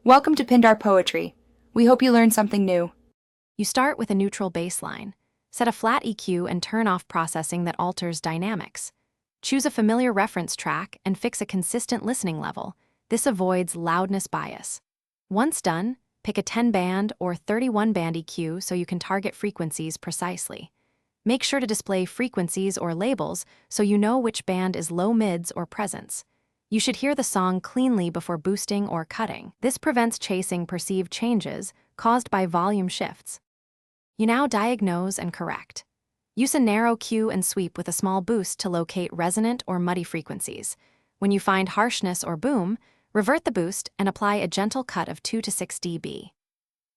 Welcome to Pindar Poetry. We hope you learned something new. You start with a neutral baseline. Set a flat EQ and turn off processing that alters dynamics. Choose a familiar reference track and fix a consistent listening level. This avoids loudness bias. Once done, pick a 10-band or 31-band EQ so you can target frequencies precisely. Make sure to display frequencies or labels so you know which band is low mids or presence. You should hear the song cleanly before boosting or cutting. This prevents chasing perceived changes caused by volume shifts. You now diagnose and correct. Use a narrow cue and sweep with a small boost to locate resonant or muddy frequencies. When you find harshness or boom, revert the boost and apply a gentle cut of 2 to 6 dB.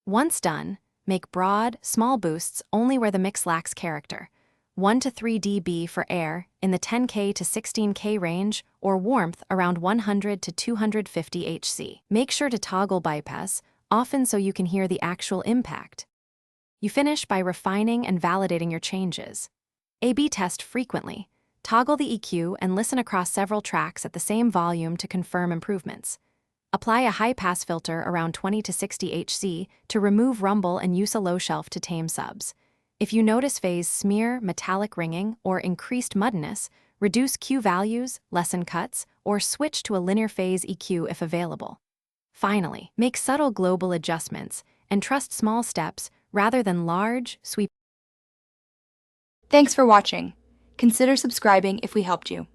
Once done, make broad, small boosts only where the mix lacks character. 1 to 3 dB for air in the 10K to 16K range or warmth around 100 to 250 Hc. Make sure to toggle bypass, often so you can hear the actual impact. You finish by refining and validating your changes. A/B test frequently. Toggle the EQ and listen across several tracks at the same volume to confirm improvements. Apply a high-pass filter around 20 to 60 Hc to remove rumble and use a low shelf to tame subs. If you notice phase smear, metallic ringing, or increased muddiness, reduce Q values, lessen cuts, or switch to a linear phase EQ if available. Finally, make subtle global adjustments and trust small steps rather than large, sweeping. Thanks for watching. Consider subscribing if we helped you.